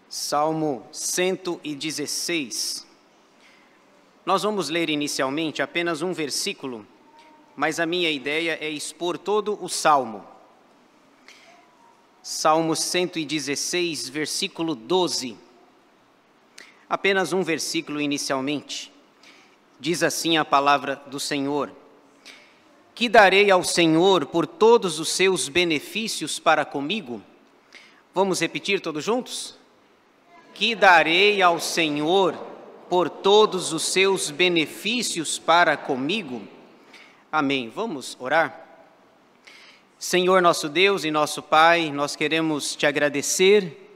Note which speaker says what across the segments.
Speaker 1: Salmo 116. Nós vamos ler inicialmente apenas um versículo, mas a minha ideia é expor todo o Salmo. Salmo 116, versículo 12. Apenas um versículo inicialmente. Diz assim a palavra do Senhor: Que darei ao Senhor por todos os seus benefícios para comigo? Vamos repetir todos juntos? Que darei ao Senhor por todos os seus benefícios para comigo? Amém. Vamos orar? Senhor nosso Deus e nosso Pai, nós queremos te agradecer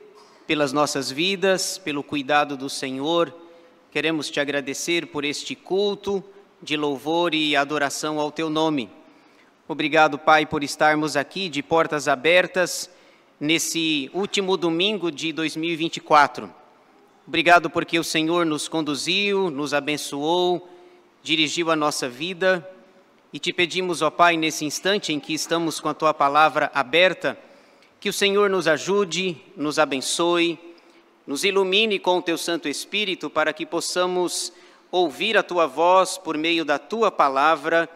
Speaker 1: pelas nossas vidas, pelo cuidado do Senhor. Queremos te agradecer por este culto de louvor e adoração ao teu nome. Obrigado, Pai, por estarmos aqui de portas abertas nesse último domingo de 2024. Obrigado porque o Senhor nos conduziu, nos abençoou, dirigiu a nossa vida, e te pedimos, ó Pai, nesse instante em que estamos com a Tua palavra aberta, que o Senhor nos ajude, nos abençoe, nos ilumine com o Teu Santo Espírito para que possamos ouvir a Tua voz por meio da Tua palavra,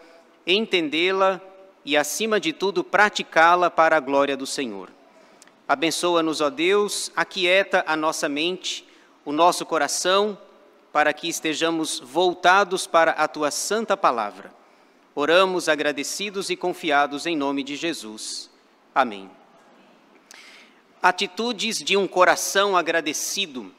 Speaker 1: entendê-la e, acima de tudo, praticá-la para a glória do Senhor. Abençoa-nos, ó Deus, aquieta a nossa mente, o nosso coração, para que estejamos voltados para a Tua santa palavra. Oramos agradecidos e confiados em nome de Jesus. Amém. Atitudes de um coração agradecido.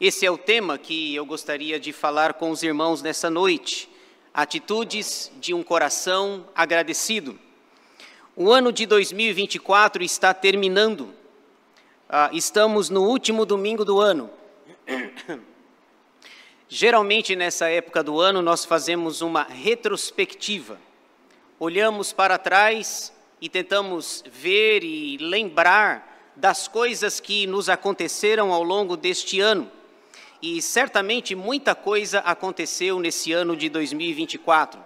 Speaker 1: Esse é o tema que eu gostaria de falar com os irmãos nessa noite. Atitudes de um coração agradecido. O ano de 2024 está terminando. Estamos no último domingo do ano. Geralmente, nessa época do ano, nós fazemos uma retrospectiva. Olhamos para trás e tentamos ver e lembrar das coisas que nos aconteceram ao longo deste ano. E certamente muita coisa aconteceu nesse ano de 2024.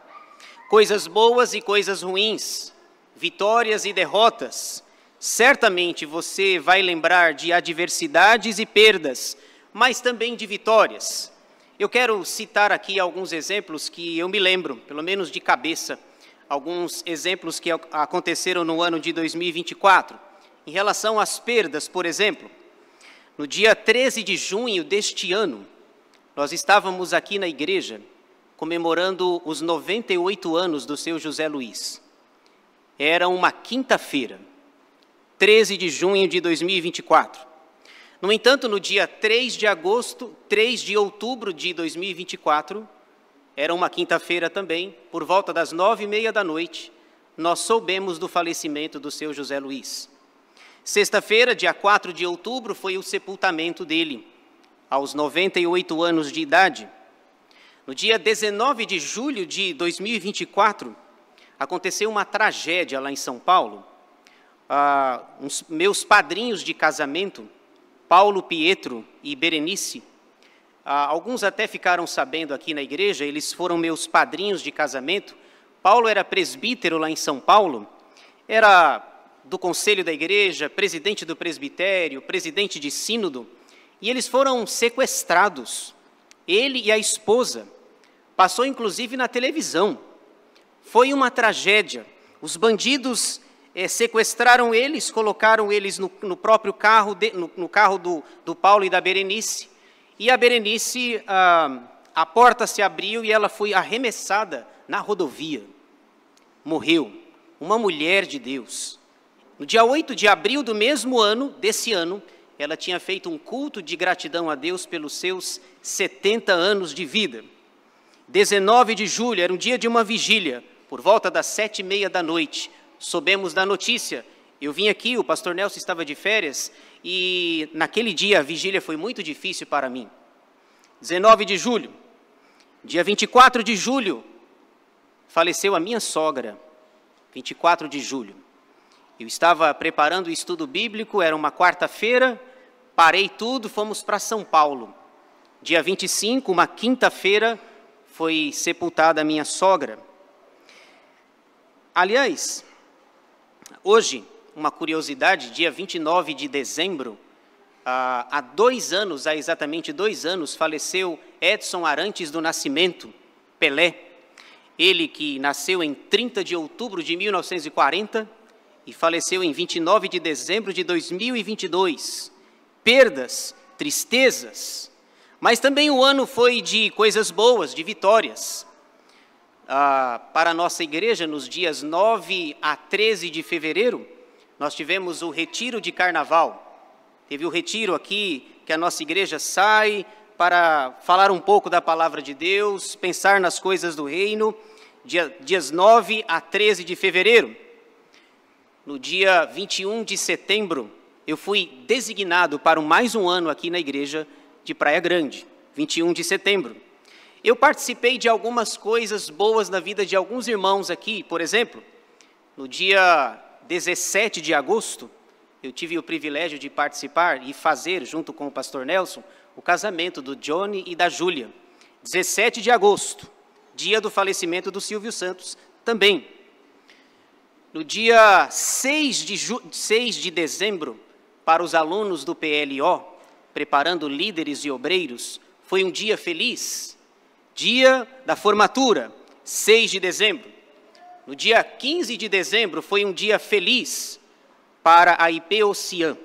Speaker 1: Coisas boas e coisas ruins. Vitórias e derrotas. Certamente você vai lembrar de adversidades e perdas, mas também de vitórias. Eu quero citar aqui alguns exemplos que eu me lembro, pelo menos de cabeça, alguns exemplos que aconteceram no ano de 2024. Em relação às perdas, por exemplo, no dia 13 de junho deste ano, nós estávamos aqui na igreja comemorando os 98 anos do seu José Luiz. Era uma quinta-feira, 13 de junho de 2024. No entanto, no dia 3 de outubro de 2024, era uma quinta-feira também, por volta das 9h30 da noite, nós soubemos do falecimento do seu José Luiz. Sexta-feira, dia 4 de outubro, foi o sepultamento dele, aos 98 anos de idade. No dia 19 de julho de 2024, aconteceu uma tragédia lá em São Paulo. Meus padrinhos de casamento, Paulo, Pietro e Berenice, alguns até ficaram sabendo aqui na igreja, eles foram meus padrinhos de casamento. Paulo era presbítero lá em São Paulo, era do conselho da igreja, presidente do presbitério, presidente de sínodo, e eles foram sequestrados, ele e a esposa. Passou inclusive na televisão. Foi uma tragédia. Os bandidos sequestraram eles, colocaram eles no próprio carro, no carro do Paulo e da Berenice. E a Berenice, a porta se abriu e ela foi arremessada na rodovia. Morreu. Uma mulher de Deus. No dia 8 de abril do mesmo ano, desse ano, ela tinha feito um culto de gratidão a Deus pelos seus 70 anos de vida. 19 de julho, era um dia de uma vigília, por volta das 7h30 da noite. Soubemos da notícia. Eu vim aqui, o pastor Nelson estava de férias, e naquele dia a vigília foi muito difícil para mim. 19 de julho. Dia 24 de julho, faleceu a minha sogra. 24 de julho. Eu estava preparando o estudo bíblico, era uma quarta-feira, parei tudo, fomos para São Paulo. Dia 25, uma quinta-feira, foi sepultada a minha sogra. Aliás, hoje, uma curiosidade, dia 29 de dezembro, há exatamente 2 anos, faleceu Edson Arantes do Nascimento, Pelé. Ele que nasceu em 30 de outubro de 1940 e faleceu em 29 de dezembro de 2022. Perdas, tristezas, mas também o ano foi de coisas boas, de vitórias. Para a nossa igreja, nos dias 9 a 13 de fevereiro, nós tivemos o retiro de carnaval. Teve o retiro aqui, que a nossa igreja sai para falar um pouco da palavra de Deus, pensar nas coisas do reino, dias 9 a 13 de fevereiro. No dia 21 de setembro, eu fui designado para mais um ano aqui na igreja de Praia Grande, 21 de setembro. Eu participei de algumas coisas boas na vida de alguns irmãos aqui. Por exemplo, no dia 17 de agosto, eu tive o privilégio de participar e fazer, junto com o pastor Nelson, o casamento do Johnny e da Júlia. 17 de agosto, dia do falecimento do Silvio Santos, também. No dia 6 de dezembro, para os alunos do PLO, preparando líderes e obreiros, foi um dia feliz. Dia da formatura, 6 de dezembro. No dia 15 de dezembro foi um dia feliz para a IP Ocean,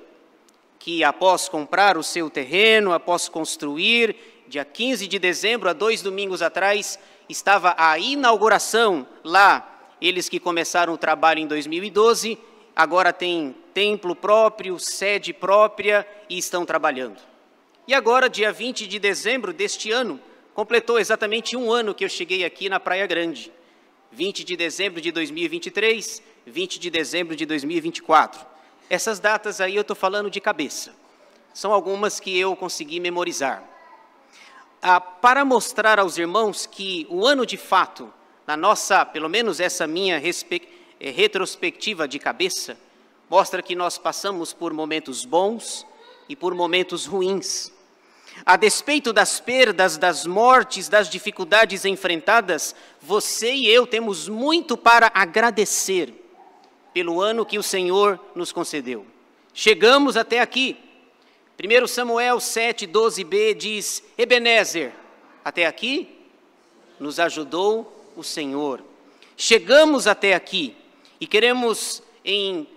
Speaker 1: que após comprar o seu terreno, após construir, dia 15 de dezembro, há 2 domingos atrás, estava a inauguração lá. Eles que começaram o trabalho em 2012, agora têm templo próprio, sede própria e estão trabalhando. E agora, dia 20 de dezembro deste ano, completou exatamente 1 ano que eu cheguei aqui na Praia Grande. 20 de dezembro de 2023, 20 de dezembro de 2024. Essas datas aí eu estou falando de cabeça. São algumas que eu consegui memorizar. Para mostrar aos irmãos que o ano de fato, na nossa, pelo menos essa minha retrospectiva de cabeça, mostra que nós passamos por momentos bons e por momentos ruins. A despeito das perdas, das mortes, das dificuldades enfrentadas, você e eu temos muito para agradecer pelo ano que o Senhor nos concedeu. Chegamos até aqui. 1 Samuel 7, 12b diz: Ebenezer, até aqui nos ajudou o Senhor. Chegamos até aqui e queremos, em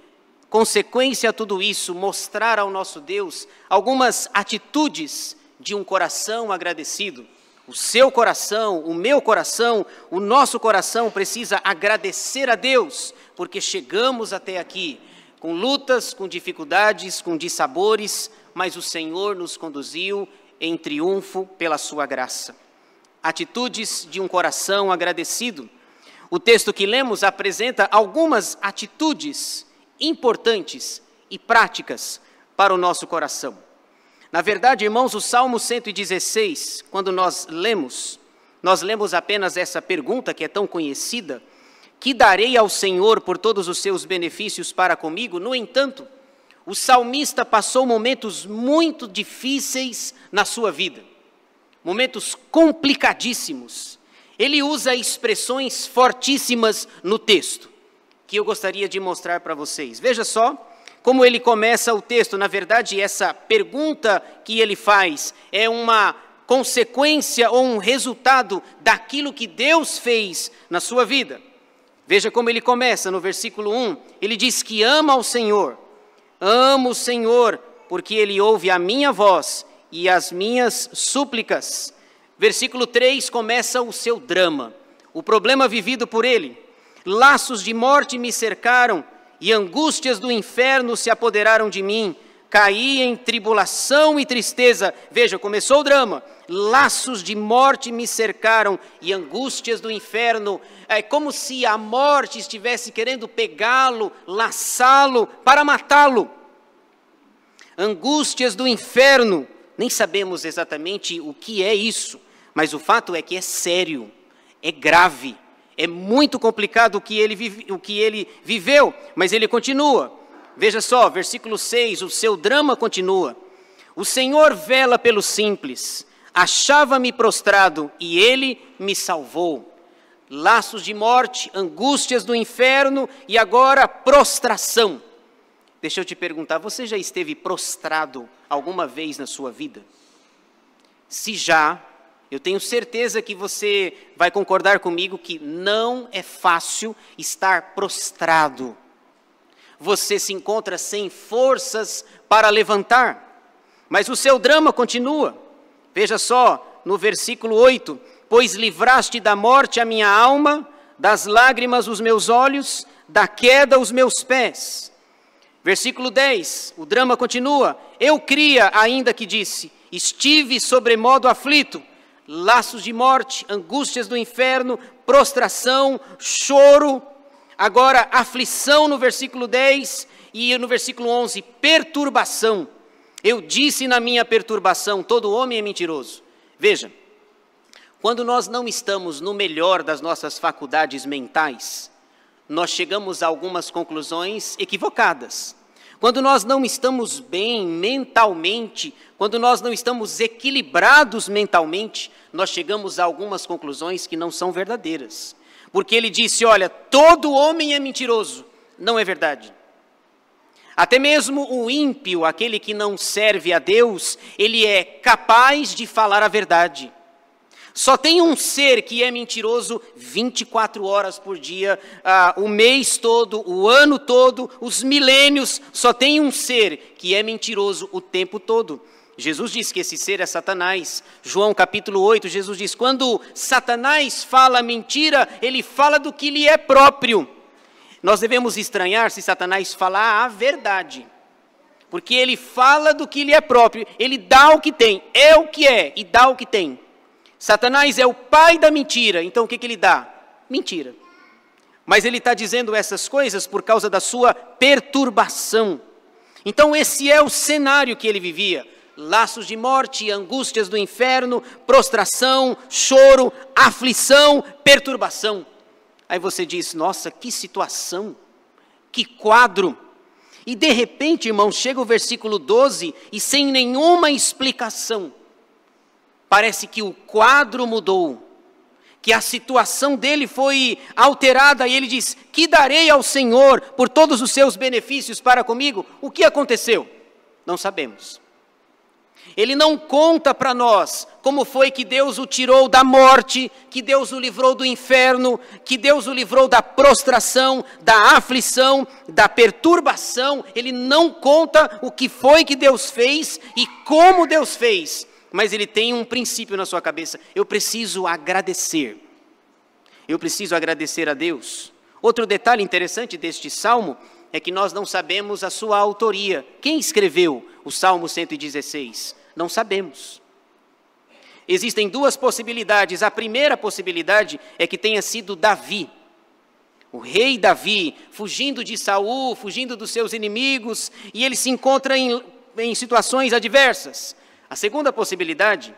Speaker 1: consequência a tudo isso, mostrar ao nosso Deus algumas atitudes de um coração agradecido. O seu coração, o meu coração, o nosso coração precisa agradecer a Deus, porque chegamos até aqui, com lutas, com dificuldades, com dissabores, mas o Senhor nos conduziu em triunfo pela sua graça. Atitudes de um coração agradecido. O texto que lemos apresenta algumas atitudes importantes e práticas para o nosso coração. Na verdade, irmãos, o Salmo 116, quando nós lemos apenas essa pergunta que é tão conhecida: que darei ao Senhor por todos os seus benefícios para comigo? No entanto, o salmista passou momentos muito difíceis na sua vida, momentos complicadíssimos. Ele usa expressões fortíssimas no texto, que eu gostaria de mostrar para vocês. Veja só como ele começa o texto. Na verdade, essa pergunta que ele faz é uma consequência ou um resultado daquilo que Deus fez na sua vida. Veja como ele começa no versículo 1. Ele diz que ama ao Senhor. Amo o Senhor, porque Ele ouve a minha voz e as minhas súplicas. Versículo 3 começa o seu drama, o problema vivido por ele. Laços de morte me cercaram e angústias do inferno se apoderaram de mim. Caí em tribulação e tristeza. Veja, começou o drama. Laços de morte me cercaram e angústias do inferno. É como se a morte estivesse querendo pegá-lo, laçá-lo para matá-lo. Angústias do inferno. Nem sabemos exatamente o que é isso, mas o fato é que é sério, é grave, é muito complicado o que ele viveu, mas ele continua. Veja só, versículo 6, o seu drama continua. O Senhor vela pelo simples, achava-me prostrado e ele me salvou. Laços de morte, angústias do inferno e agora prostração. Deixa eu te perguntar, você já esteve prostrado alguma vez na sua vida? Se já, eu tenho certeza que você vai concordar comigo que não é fácil estar prostrado. Você se encontra sem forças para levantar, mas o seu drama continua. Veja só, no versículo 8, pois livraste da morte a minha alma, das lágrimas os meus olhos, da queda os meus pés. Versículo 10, o drama continua, eu cria, ainda que disse, estive sobremodo aflito, laços de morte, angústias do inferno, prostração, choro, agora aflição no versículo 10 e no versículo 11, perturbação. Eu disse na minha perturbação, todo homem é mentiroso. Veja, quando nós não estamos no melhor das nossas faculdades mentais, nós chegamos a algumas conclusões equivocadas. Quando nós não estamos bem mentalmente, quando nós não estamos equilibrados mentalmente, nós chegamos a algumas conclusões que não são verdadeiras. Porque ele disse, olha, todo homem é mentiroso. Não é verdade. Até mesmo o ímpio, aquele que não serve a Deus, ele é capaz de falar a verdade. Só tem um ser que é mentiroso 24 horas por dia, o mês todo, o ano todo, os milênios. Só tem um ser que é mentiroso o tempo todo. Jesus diz que esse ser é Satanás. João capítulo 8, Jesus diz, quando Satanás fala mentira, ele fala do que lhe é próprio. Nós devemos estranhar se Satanás falar a verdade. Porque ele fala do que lhe é próprio, ele dá o que tem, é o que é e dá o que tem. Satanás é o pai da mentira, então o que ele dá? Mentira. Mas ele está dizendo essas coisas por causa da sua perturbação. Então esse é o cenário que ele vivia. Laços de morte, angústias do inferno, prostração, choro, aflição, perturbação. Aí você diz, nossa, que situação, que quadro. E de repente, irmão, chega o versículo 12 e sem nenhuma explicação, parece que o quadro mudou, que a situação dele foi alterada e ele diz, que darei ao Senhor por todos os seus benefícios para comigo? O que aconteceu? Não sabemos. Ele não conta para nós como foi que Deus o tirou da morte, que Deus o livrou do inferno, que Deus o livrou da prostração, da aflição, da perturbação. Ele não conta o que foi que Deus fez e como Deus fez. Mas ele tem um princípio na sua cabeça, eu preciso agradecer. Eu preciso agradecer a Deus. Outro detalhe interessante deste salmo é que nós não sabemos a sua autoria. Quem escreveu o Salmo 116? Não sabemos. Existem duas possibilidades. A primeira possibilidade é que tenha sido Davi. O rei Davi, fugindo de Saul, fugindo dos seus inimigos, e ele se encontra em situações adversas. A segunda possibilidade,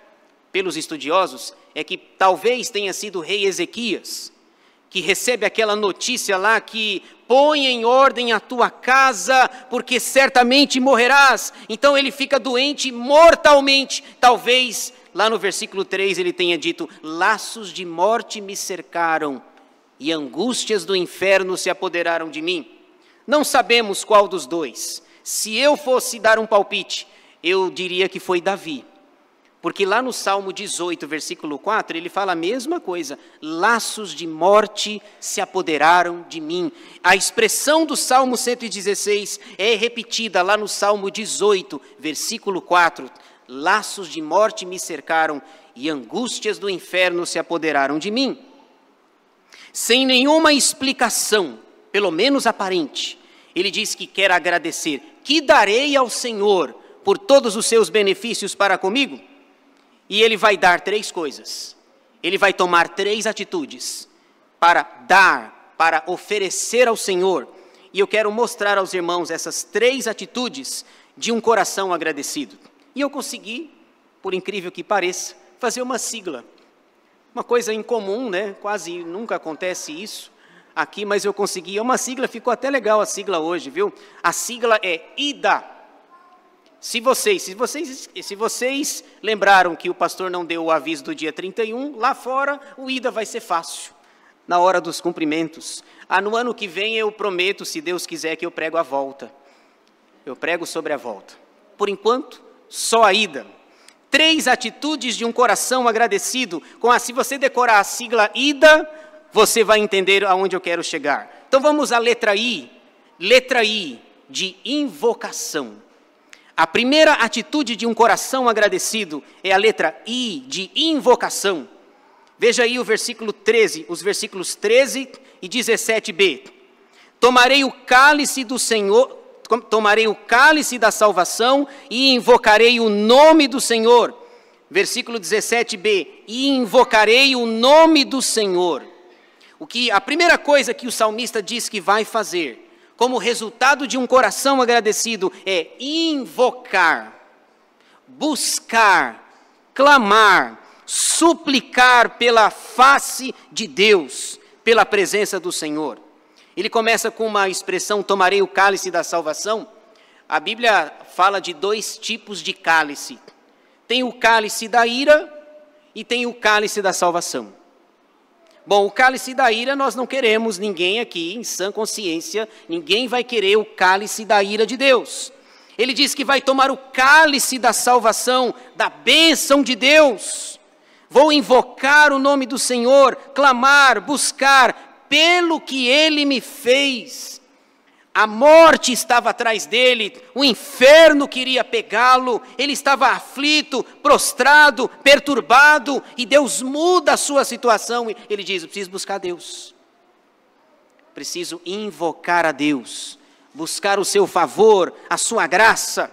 Speaker 1: pelos estudiosos, é que talvez tenha sido o rei Ezequias, que recebe aquela notícia lá que põe em ordem a tua casa, porque certamente morrerás. Então ele fica doente mortalmente. Talvez lá no versículo 3 ele tenha dito, laços de morte me cercaram e angústias do inferno se apoderaram de mim. Não sabemos qual dos dois. Se eu fosse dar um palpite, eu diria que foi Davi, porque lá no Salmo 18, versículo 4, ele fala a mesma coisa, laços de morte se apoderaram de mim. A expressão do Salmo 116 é repetida lá no Salmo 18, versículo 4, laços de morte me cercaram e angústias do inferno se apoderaram de mim. Sem nenhuma explicação, pelo menos aparente, ele diz que quer agradecer, que darei ao Senhor por todos os seus benefícios para comigo? E ele vai dar três coisas. Ele vai tomar três atitudes para dar, para oferecer ao Senhor. E eu quero mostrar aos irmãos essas três atitudes de um coração agradecido. E eu consegui, por incrível que pareça, fazer uma sigla. Uma coisa incomum, né? Quase nunca acontece isso aqui, mas eu consegui. Uma sigla, ficou até legal a sigla hoje, viu? A sigla é IDA. Se vocês lembraram que o pastor não deu o aviso do dia 31, lá fora o ida vai ser fácil, na hora dos cumprimentos. No ano que vem eu prometo, se Deus quiser, que eu prego a volta. Eu prego sobre a volta. Por enquanto, só a ida. 3 atitudes de um coração agradecido. Se você decorar a sigla ida, você vai entender aonde eu quero chegar. Então vamos à letra I. Letra I, de invocação. A primeira atitude de um coração agradecido é a letra I, de invocação. Veja aí o versículo 13, os versículos 13 e 17b. Tomarei o cálice do Senhor, tomarei o cálice da salvação e invocarei o nome do Senhor. Versículo 17b, e invocarei o nome do Senhor. A primeira coisa que o salmista diz que vai fazer, como resultado de um coração agradecido, é invocar, buscar, clamar, suplicar pela face de Deus, pela presença do Senhor. Ele começa com uma expressão, tomarei o cálice da salvação. A Bíblia fala de 2 tipos de cálice. Tem o cálice da ira e tem o cálice da salvação. Bom, o cálice da ira nós não queremos, ninguém aqui em sã consciência, ninguém vai querer o cálice da ira de Deus. Ele diz que vai tomar o cálice da salvação, da bênção de Deus. Vou invocar o nome do Senhor, clamar, buscar, pelo que Ele me fez. A morte estava atrás dele, o inferno queria pegá-lo, ele estava aflito, prostrado, perturbado, e Deus muda a sua situação. Ele diz, eu preciso buscar a Deus. Preciso invocar a Deus, buscar o seu favor, a sua graça.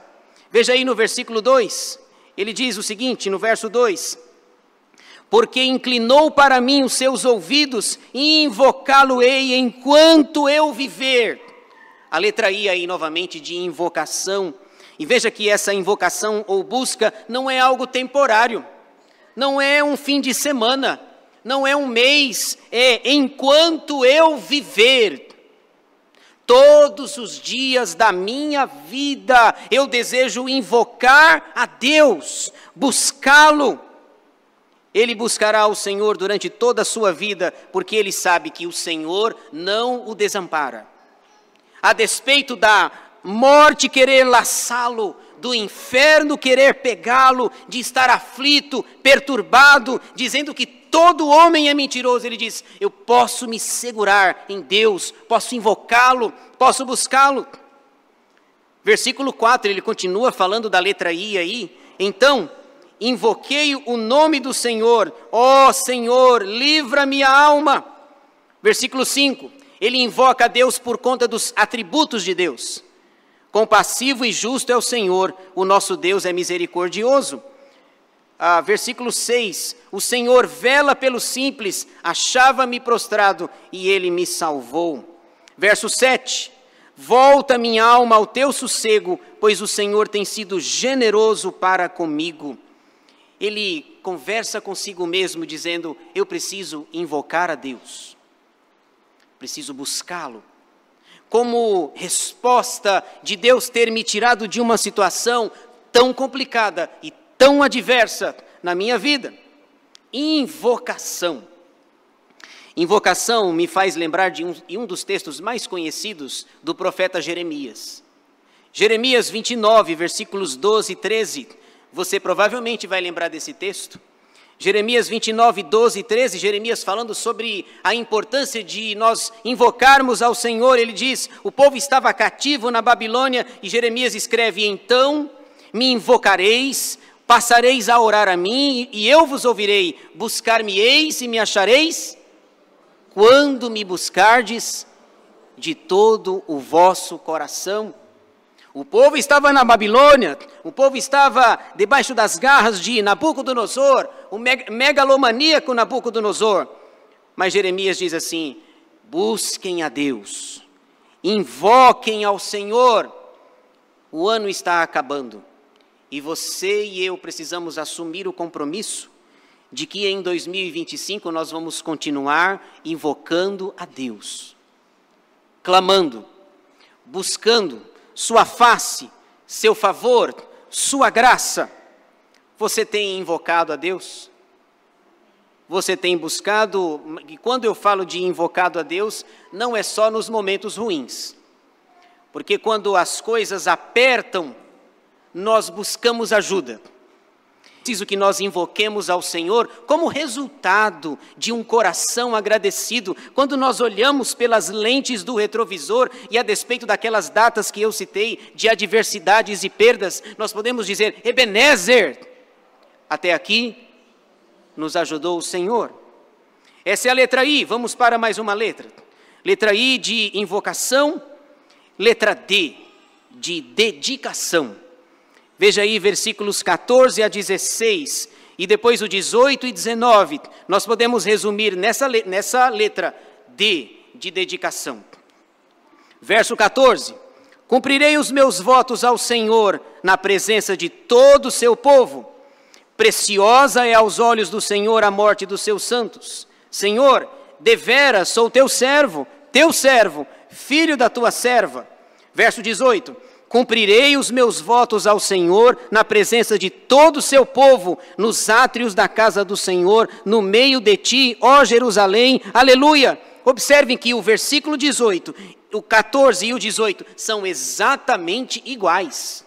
Speaker 1: Veja aí no versículo 2, ele diz o seguinte, no verso 2, porque inclinou para mim os seus ouvidos, e invocá-lo-ei enquanto eu viver. A letra I aí novamente de invocação. E veja que essa invocação ou busca não é algo temporário, não é um fim de semana, não é um mês, é enquanto eu viver. Todos os dias da minha vida eu desejo invocar a Deus, buscá-lo. Ele buscará o Senhor durante toda a sua vida, porque ele sabe que o Senhor não o desampara. A despeito da morte querer laçá-lo, do inferno querer pegá-lo, de estar aflito, perturbado, dizendo que todo homem é mentiroso, ele diz, eu posso me segurar em Deus, posso invocá-lo, posso buscá-lo. Versículo 4, ele continua falando da letra I aí, então, invoquei o nome do Senhor, ó Senhor, livra-me a alma. Versículo 5, ele invoca a Deus por conta dos atributos de Deus. Compassivo e justo é o Senhor, o nosso Deus é misericordioso. Versículo 6, o Senhor vela pelo simples, achava-me prostrado e ele me salvou. Verso 7, volta minha alma ao teu sossego, pois o Senhor tem sido generoso para comigo. Ele conversa consigo mesmo dizendo, eu preciso invocar a Deus, preciso buscá-lo. Como resposta de Deus ter me tirado de uma situação tão complicada e tão adversa na minha vida. Invocação. Invocação me faz lembrar de um dos textos mais conhecidos do profeta Jeremias. Jeremias 29, versículos 12 e 13. Você provavelmente vai lembrar desse texto. Jeremias 29, 12 e 13, Jeremias falando sobre a importância de nós invocarmos ao Senhor. Ele diz, o povo estava cativo na Babilônia, e Jeremias escreve, então me invocareis, passareis a orar a mim, e eu vos ouvirei, buscar-me-eis e me achareis, quando me buscardes de todo o vosso coração. O povo estava na Babilônia, o povo estava debaixo das garras de Nabucodonosor, o megalomaníaco Nabucodonosor. Mas Jeremias diz assim, busquem a Deus, invoquem ao Senhor. O ano está acabando e você e eu precisamos assumir o compromisso de que em 2025 nós vamos continuar invocando a Deus, clamando, buscando sua face, seu favor, sua graça. Você tem invocado a Deus? Você tem buscado, e quando eu falo de invocado a Deus, não é só nos momentos ruins. Porque quando as coisas apertam, nós buscamos ajuda. Preciso que nós invoquemos ao Senhor como resultado de um coração agradecido. Quando nós olhamos pelas lentes do retrovisor e a despeito daquelas datas que eu citei, de adversidades e perdas, nós podemos dizer, Ebenezer, até aqui nos ajudou o Senhor. Essa é a letra I, vamos para mais uma letra. Letra I de invocação, letra D de dedicação. Veja aí versículos 14 a 16 e depois o 18 e 19. Nós podemos resumir nessa letra D de dedicação. Verso 14. Cumprirei os meus votos ao Senhor na presença de todo o seu povo. Preciosa é aos olhos do Senhor a morte dos seus santos. Senhor, deveras sou teu servo, filho da tua serva. Verso 18. Cumprirei os meus votos ao Senhor na presença de todo o seu povo, nos átrios da casa do Senhor, no meio de ti, ó Jerusalém, aleluia. Observem que o versículo 18, o 14 e o 18 são exatamente iguais.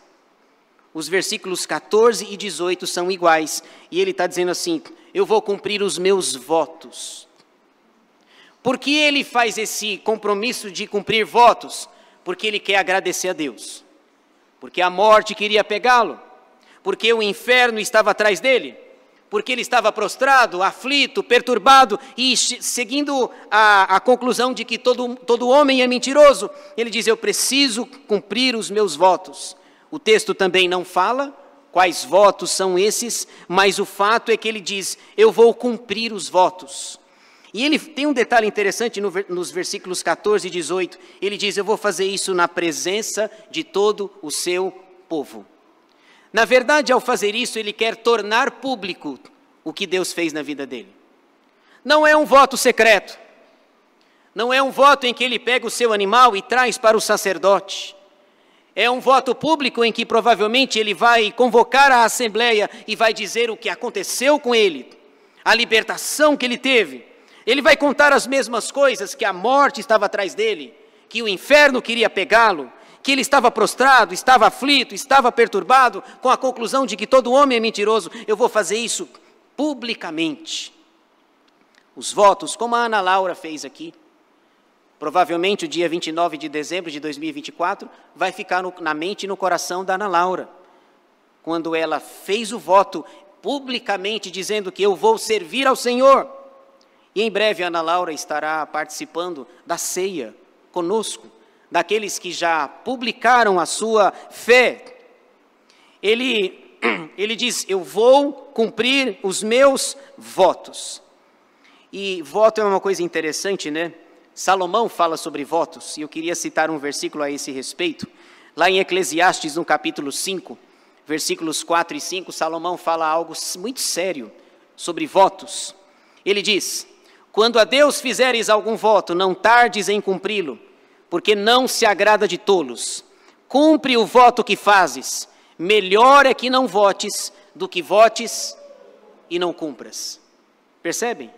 Speaker 1: Os versículos 14 e 18 são iguais. E ele está dizendo assim, eu vou cumprir os meus votos. Por que ele faz esse compromisso de cumprir votos? Porque ele quer agradecer a Deus. Porque a morte queria pegá-lo, porque o inferno estava atrás dele, porque ele estava prostrado, aflito, perturbado, e seguindo a conclusão de que todo homem é mentiroso, ele diz, eu preciso cumprir os meus votos. O texto também não fala quais votos são esses, mas o fato é que ele diz, eu vou cumprir os votos. E ele tem um detalhe interessante nos versículos 14 e 18. Ele diz, eu vou fazer isso na presença de todo o seu povo. Na verdade, ao fazer isso, ele quer tornar público o que Deus fez na vida dele. Não é um voto secreto. Não é um voto em que ele pega o seu animal e traz para o sacerdote. É um voto público em que provavelmente ele vai convocar a assembleia e vai dizer o que aconteceu com ele, a libertação que ele teve. Ele vai contar as mesmas coisas, que a morte estava atrás dele, que o inferno queria pegá-lo, que ele estava prostrado, estava aflito, estava perturbado, com a conclusão de que todo homem é mentiroso. Eu vou fazer isso publicamente. Os votos, como a Ana Laura fez aqui, provavelmente o dia 29 de dezembro de 2024, vai ficar na mente e no coração da Ana Laura. Quando ela fez o voto publicamente, dizendo que eu vou servir ao Senhor. E em breve a Ana Laura estará participando da ceia conosco, daqueles que já publicaram a sua fé. Ele diz, eu vou cumprir os meus votos. E voto é uma coisa interessante, né? Salomão fala sobre votos, e eu queria citar um versículo a esse respeito. Lá em Eclesiastes, no capítulo 5, versículos 4 e 5, Salomão fala algo muito sério sobre votos. Ele diz, quando a Deus fizeres algum voto, não tardes em cumpri-lo, porque não se agrada de tolos. Cumpre o voto que fazes. Melhor é que não votes do que votes e não cumpras. Percebem?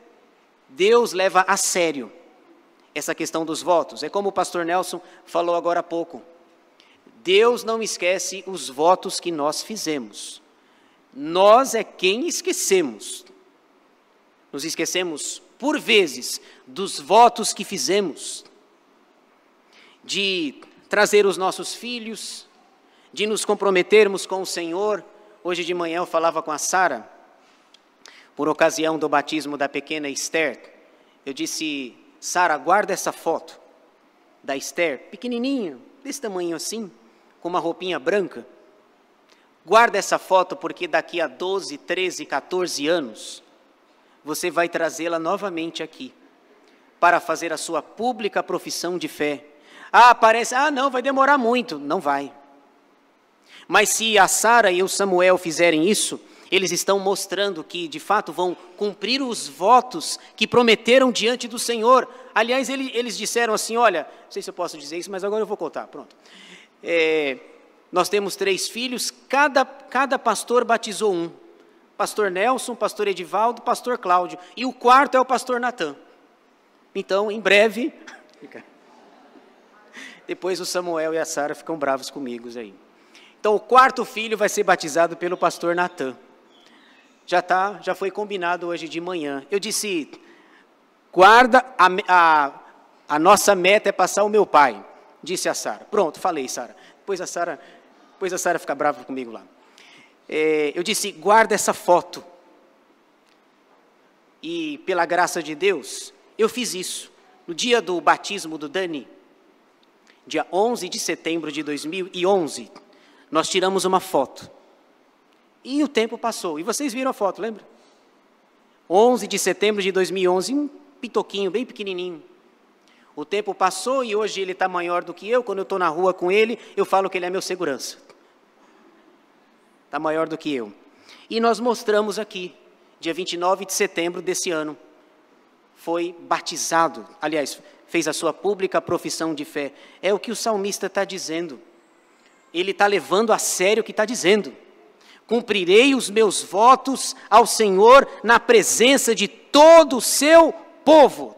Speaker 1: Deus leva a sério essa questão dos votos. É como o pastor Nelson falou agora há pouco. Deus não esquece os votos que nós fizemos. Nós é quem esquecemos. Nos esquecemos por vezes, dos votos que fizemos, de trazer os nossos filhos, de nos comprometermos com o Senhor. Hoje de manhã eu falava com a Sara, por ocasião do batismo da pequena Esther. Eu disse, Sara, guarda essa foto da Esther, pequenininha, desse tamanho assim, com uma roupinha branca. Guarda essa foto porque daqui a 12, 13, 14 anos, você vai trazê-la novamente aqui, para fazer a sua pública profissão de fé. Não, vai demorar muito. Não vai. Mas se a Sara e o Samuel fizerem isso, eles estão mostrando que, de fato, vão cumprir os votos que prometeram diante do Senhor. Aliás, eles disseram assim, olha, não sei se eu posso dizer isso, mas agora eu vou contar, pronto. Nós temos 3 filhos, cada pastor batizou um. Pastor Nelson, pastor Edivaldo, pastor Cláudio. E o quarto é o pastor Natan. Então, em breve... Depois o Samuel e a Sara ficam bravos comigo aí. Então, o quarto filho vai ser batizado pelo pastor Natan. Já foi combinado hoje de manhã. Eu disse, guarda, a nossa meta é passar o meu pai, disse a Sara. Pronto, falei, Sara. Depois a Sara fica brava comigo lá. Eu disse, guarda essa foto. E pela graça de Deus, eu fiz isso. No dia do batismo do Dani, dia 11 de setembro de 2011, nós tiramos uma foto. E o tempo passou. E vocês viram a foto, lembra? 11 de setembro de 2011, um pitoquinho bem pequenininho. O tempo passou e hoje ele está maior do que eu. Quando eu estou na rua com ele, eu falo que ele é meu segurança. Está maior do que eu. E nós mostramos aqui, dia 29 de setembro desse ano. Foi batizado, aliás, fez a sua pública profissão de fé. É o que o salmista está dizendo. Ele está levando a sério o que está dizendo. Cumprirei os meus votos ao Senhor na presença de todo o seu povo.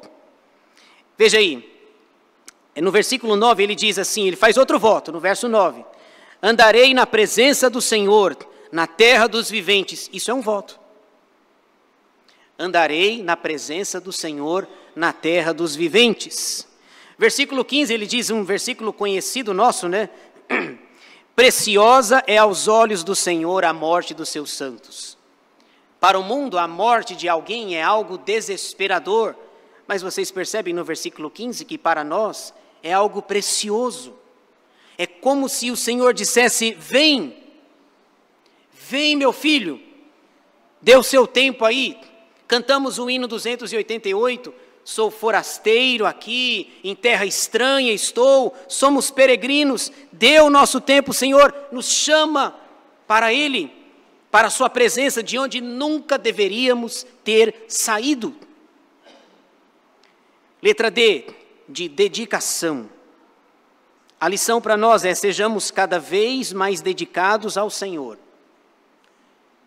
Speaker 1: Veja aí, no versículo 9 ele diz assim, ele faz outro voto, no verso 9. Andarei na presença do Senhor, na terra dos viventes. Isso é um voto. Andarei na presença do Senhor, na terra dos viventes. Versículo 15, ele diz, um versículo conhecido nosso, né? Preciosa é aos olhos do Senhor a morte dos seus santos. Para o mundo, a morte de alguém é algo desesperador. Mas vocês percebem no versículo 15 que para nós é algo precioso. É como se o Senhor dissesse, vem, vem meu filho, dê o seu tempo aí. Cantamos o hino 288, sou forasteiro aqui, em terra estranha estou, somos peregrinos, dê o nosso tempo, o Senhor nos chama para Ele, para a sua presença, de onde nunca deveríamos ter saído. Letra D, de dedicação. A lição para nós é, sejamos cada vez mais dedicados ao Senhor.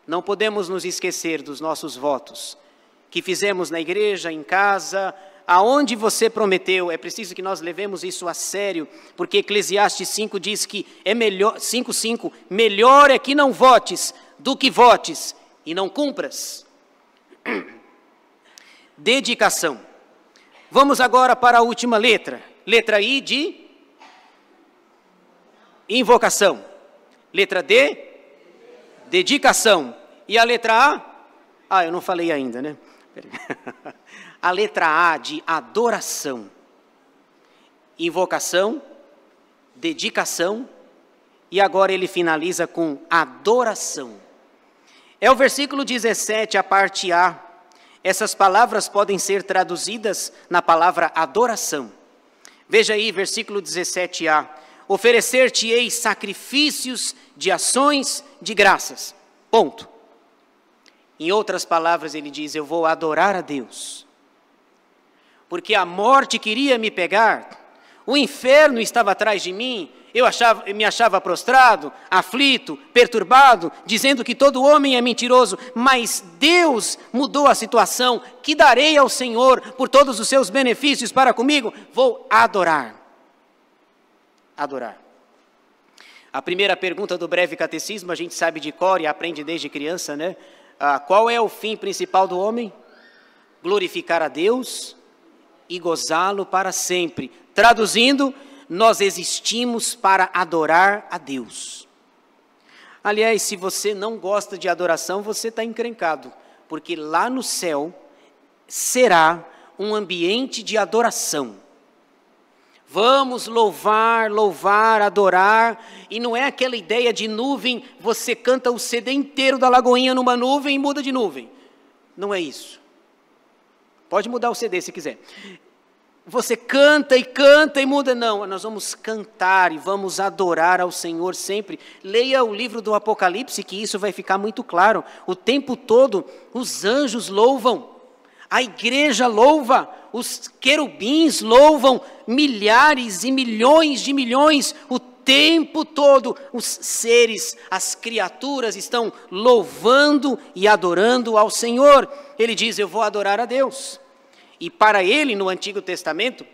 Speaker 1: Não podemos nos esquecer dos nossos votos, que fizemos na igreja, em casa, aonde você prometeu. É preciso que nós levemos isso a sério, porque Eclesiastes 5 diz que é melhor, 5:5, melhor é que não votes do que votes e não cumpras. Dedicação. Vamos agora para a última letra. Letra I de invocação. Letra D, dedicação. E a letra A? Eu não falei ainda, né? A letra A de adoração. Invocação, dedicação, e agora ele finaliza com adoração. É o versículo 17, a parte A. Essas palavras podem ser traduzidas na palavra adoração. Veja aí, versículo 17a. Oferecer-te-ei sacrifícios de ações de graças. Ponto. Em outras palavras, ele diz, eu vou adorar a Deus. Porque a morte queria me pegar, o inferno estava atrás de mim, eu me achava prostrado, aflito, perturbado, dizendo que todo homem é mentiroso, mas Deus mudou a situação. Que darei ao Senhor por todos os seus benefícios para comigo? Vou adorar. Adorar. A primeira pergunta do breve catecismo, a gente sabe de cor e aprende desde criança, né? Qual é o fim principal do homem? Glorificar a Deus e gozá-lo para sempre. Traduzindo, nós existimos para adorar a Deus. Aliás, se você não gosta de adoração, você está encrencado, porque lá no céu será um ambiente de adoração. Vamos louvar, louvar, adorar, e não é aquela ideia de nuvem, você canta o CD inteiro da Lagoinha numa nuvem e muda de nuvem. Não é isso. Pode mudar o CD se quiser. Você canta e muda. Não, nós vamos cantar e vamos adorar ao Senhor sempre. Leia o livro do Apocalipse, que isso vai ficar muito claro. O tempo todo, os anjos louvam. A igreja louva, os querubins louvam, milhares e milhões de milhões, o tempo todo os seres, as criaturas estão louvando e adorando ao Senhor. Ele diz, eu vou adorar a Deus. E para ele, no Antigo Testamento,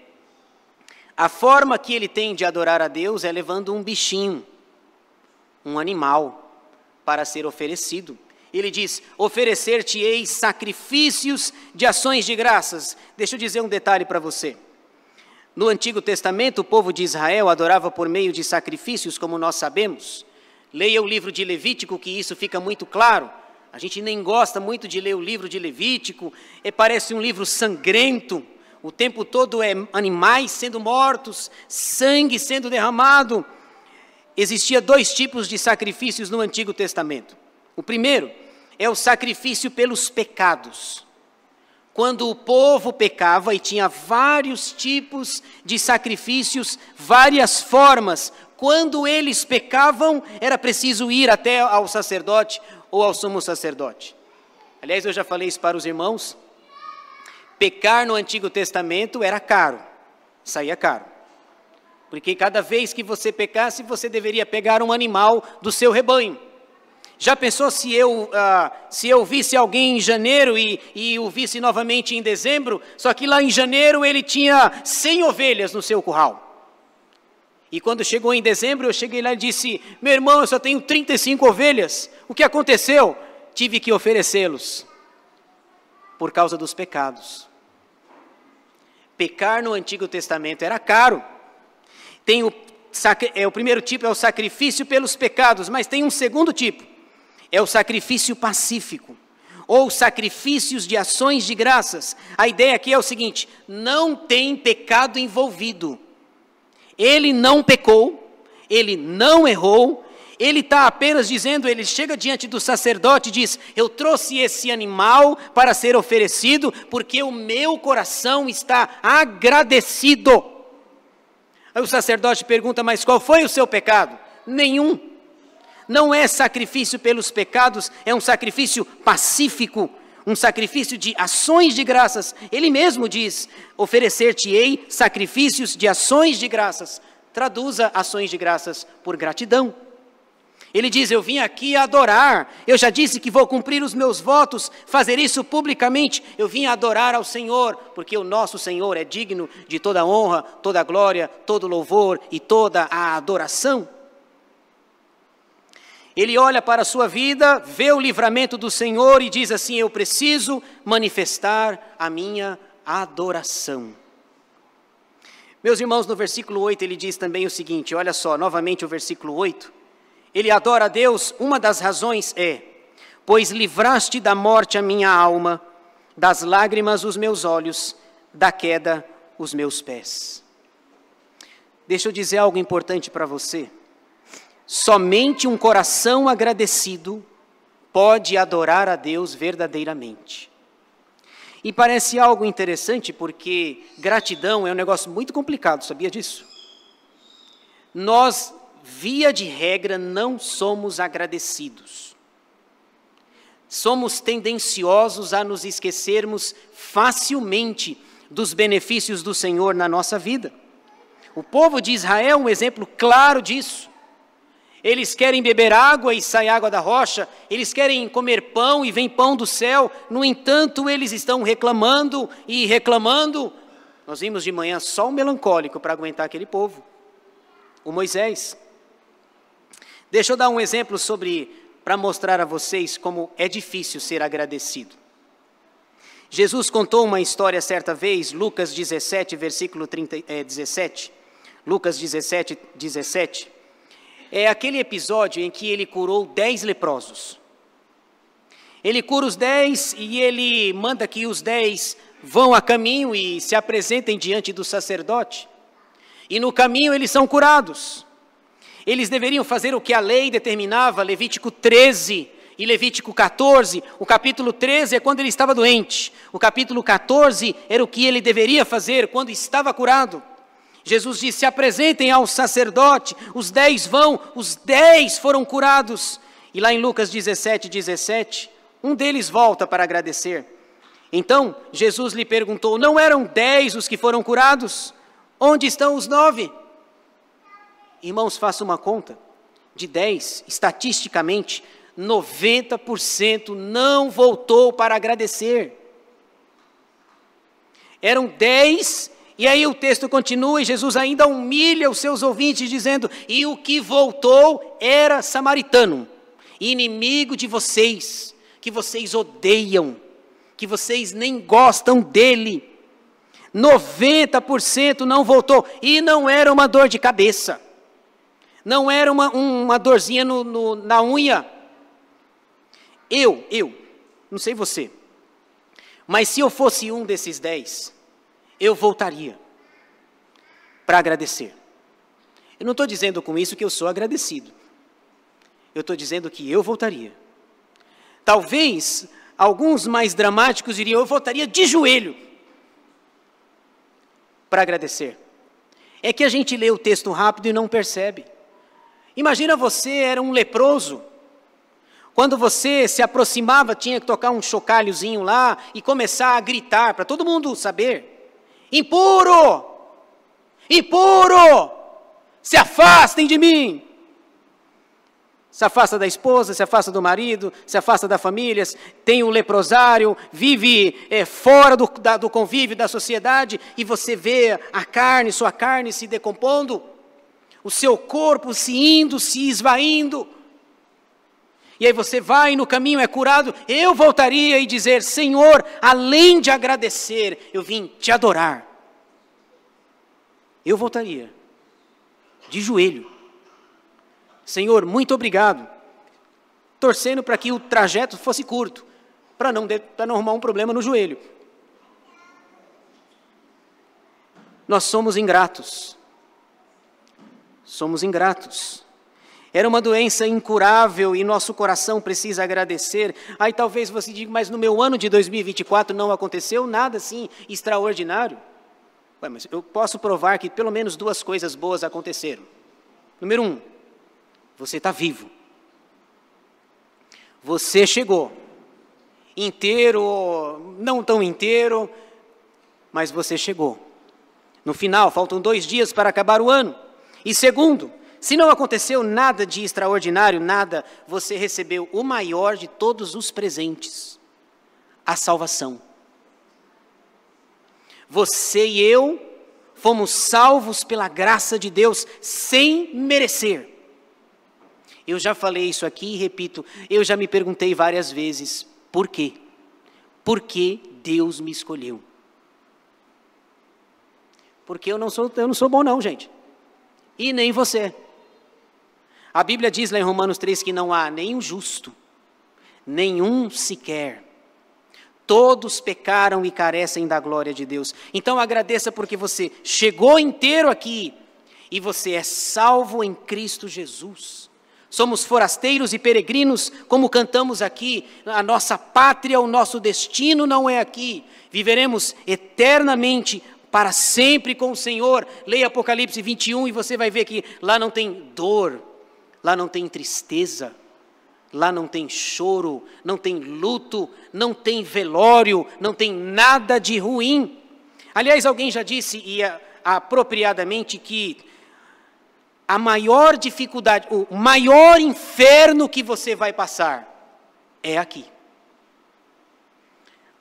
Speaker 1: a forma que ele tem de adorar a Deus é levando um bichinho, um animal, para ser oferecido. Ele diz, oferecer-te-ei sacrifícios de ações de graças. Deixa eu dizer um detalhe para você. No Antigo Testamento, o povo de Israel adorava por meio de sacrifícios, como nós sabemos. Leia o livro de Levítico, que isso fica muito claro. A gente nem gosta muito de ler o livro de Levítico, parece um livro sangrento. O tempo todo é animais sendo mortos, sangue sendo derramado. Existia 2 tipos de sacrifícios no Antigo Testamento. O primeiro é o sacrifício pelos pecados. Quando o povo pecava, e tinha vários tipos de sacrifícios, várias formas, quando eles pecavam, era preciso ir até ao sacerdote ou ao sumo sacerdote. Aliás, eu já falei isso para os irmãos, pecar no Antigo Testamento era caro, saía caro. Porque cada vez que você pecasse, você deveria pegar um animal do seu rebanho. Já pensou se eu visse alguém em janeiro e o visse novamente em dezembro, só que lá em janeiro ele tinha 100 ovelhas no seu curral. E quando chegou em dezembro, eu cheguei lá e disse, meu irmão, eu só tenho 35 ovelhas. O que aconteceu? Tive que oferecê-los por causa dos pecados. Pecar no Antigo Testamento era caro. O primeiro tipo é o sacrifício pelos pecados, mas tem um segundo tipo. É o sacrifício pacífico, ou sacrifícios de ações de graças. A ideia aqui é o seguinte, não tem pecado envolvido. Ele não pecou, ele não errou, ele está apenas dizendo, ele chega diante do sacerdote e diz, eu trouxe esse animal para ser oferecido, porque o meu coração está agradecido. Aí o sacerdote pergunta, mas qual foi o seu pecado? Nenhum. Não é sacrifício pelos pecados, é um sacrifício pacífico, um sacrifício de ações de graças. Ele mesmo diz, oferecer-te-ei sacrifícios de ações de graças. Traduza ações de graças por gratidão. Ele diz, eu vim aqui adorar, eu já disse que vou cumprir os meus votos, fazer isso publicamente, eu vim adorar ao Senhor, porque o nosso Senhor é digno de toda honra, toda glória, todo louvor e toda a adoração. Ele olha para a sua vida, vê o livramento do Senhor e diz assim, eu preciso manifestar a minha adoração. Meus irmãos, no versículo 8 ele diz também o seguinte, olha só, novamente o versículo 8. Ele adora a Deus, uma das razões é, pois livraste da morte a minha alma, das lágrimas os meus olhos, da queda os meus pés. Deixa eu dizer algo importante para você. Somente um coração agradecido pode adorar a Deus verdadeiramente. E parece algo interessante porque gratidão é um negócio muito complicado, sabia disso? Nós, via de regra, não somos agradecidos. Somos tendenciosos a nos esquecermos facilmente dos benefícios do Senhor na nossa vida. O povo de Israel é um exemplo claro disso. Eles querem beber água e sai água da rocha, eles querem comer pão e vem pão do céu, no entanto eles estão reclamando e reclamando. Nós vimos de manhã só um melancólico para aguentar aquele povo, o Moisés. Deixa eu dar um exemplo para mostrar a vocês como é difícil ser agradecido. Jesus contou uma história certa vez, Lucas 17, versículo 17, Lucas 17, 17. É aquele episódio em que ele curou 10 leprosos. Ele cura os 10 e ele manda que os 10 vão a caminho e se apresentem diante do sacerdote. E no caminho eles são curados. Eles deveriam fazer o que a lei determinava, Levítico 13 e Levítico 14. O capítulo 13 é quando ele estava doente. O capítulo 14 era o que ele deveria fazer quando estava curado. Jesus disse, se apresentem ao sacerdote, os 10 vão, os 10 foram curados. E lá em Lucas 17, 17, um deles volta para agradecer. Então, Jesus lhe perguntou, não eram 10 os que foram curados? Onde estão os 9? Irmãos, faça uma conta. De 10, estatisticamente, 90% não voltou para agradecer. Eram 10, e aí o texto continua, e Jesus ainda humilha os seus ouvintes, dizendo: e o que voltou era samaritano, inimigo de vocês, que vocês odeiam, que vocês nem gostam dele. 90% não voltou, e não era uma dor de cabeça, não era uma dorzinha na unha. Eu, não sei você, mas se eu fosse um desses 10, eu voltaria para agradecer. Eu não estou dizendo com isso que eu sou agradecido, eu estou dizendo que eu voltaria. Talvez alguns mais dramáticos diriam: eu voltaria de joelho para agradecer. É que a gente lê o texto rápido e não percebe. Imagina, você era um leproso. Quando você se aproximava, tinha que tocar um chocalhozinho lá e começar a gritar para todo mundo saber: impuro! Impuro! Se afastem de mim! Se afasta da esposa, se afasta do marido, se afasta da família, tem o leprosário, vive fora do convívio da sociedade, e você vê sua carne se decompondo, o seu corpo se indo, se esvaindo. E aí você vai no caminho, é curado. Eu voltaria e dizer: Senhor, além de agradecer, eu vim te adorar. Eu voltaria de joelho. Senhor, muito obrigado. Torcendo para que o trajeto fosse curto, para não arrumar um problema no joelho. Nós somos ingratos. Somos ingratos. Era uma doença incurável e nosso coração precisa agradecer. Aí talvez você diga: mas no meu ano de 2024 não aconteceu nada assim extraordinário. Ué, mas eu posso provar que pelo menos 2 coisas boas aconteceram. Número 1, você está vivo. Você chegou. Inteiro, não tão inteiro, mas você chegou. No final, faltam 2 dias para acabar o ano. E segundo, se não aconteceu nada de extraordinário, nada, você recebeu o maior de todos os presentes: a salvação. Você e eu fomos salvos pela graça de Deus, sem merecer. Eu já falei isso aqui e repito, eu já me perguntei várias vezes: por quê? Por que Deus me escolheu? Porque eu não sou bom não, gente. E nem você. A Bíblia diz lá em Romanos 3 que não há nenhum justo, nenhum sequer. Todos pecaram e carecem da glória de Deus. Então agradeça porque você chegou inteiro aqui e você é salvo em Cristo Jesus. Somos forasteiros e peregrinos, como cantamos aqui. A nossa pátria, o nosso destino não é aqui. Viveremos eternamente, para sempre com o Senhor. Leia Apocalipse 21 e você vai ver que lá não tem dor, lá não tem tristeza, lá não tem choro, não tem luto, não tem velório, não tem nada de ruim. Aliás, alguém já disse, e apropriadamente, que a maior dificuldade, o maior inferno que você vai passar é aqui.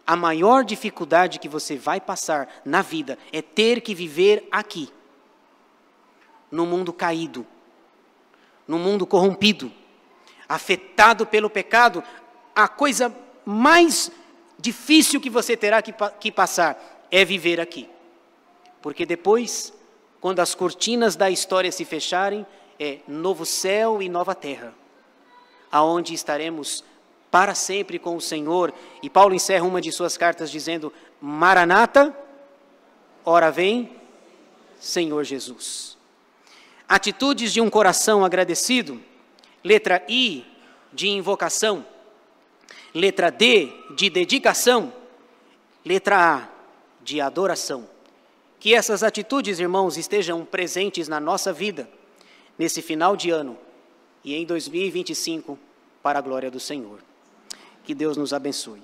Speaker 1: A maior dificuldade que você vai passar na vida é ter que viver aqui, no mundo caído, no mundo corrompido, afetado pelo pecado. A coisa mais difícil que você terá que passar é viver aqui. Porque depois, quando as cortinas da história se fecharem, é novo céu e nova terra, aonde estaremos para sempre com o Senhor. E Paulo encerra uma de suas cartas dizendo: Maranata, ora vem, Senhor Jesus. Atitudes de um coração agradecido. Letra I, de invocação. Letra D, de dedicação. Letra A, de adoração. Que essas atitudes, irmãos, estejam presentes na nossa vida, nesse final de ano e em 2025, para a glória do Senhor. Que Deus nos abençoe.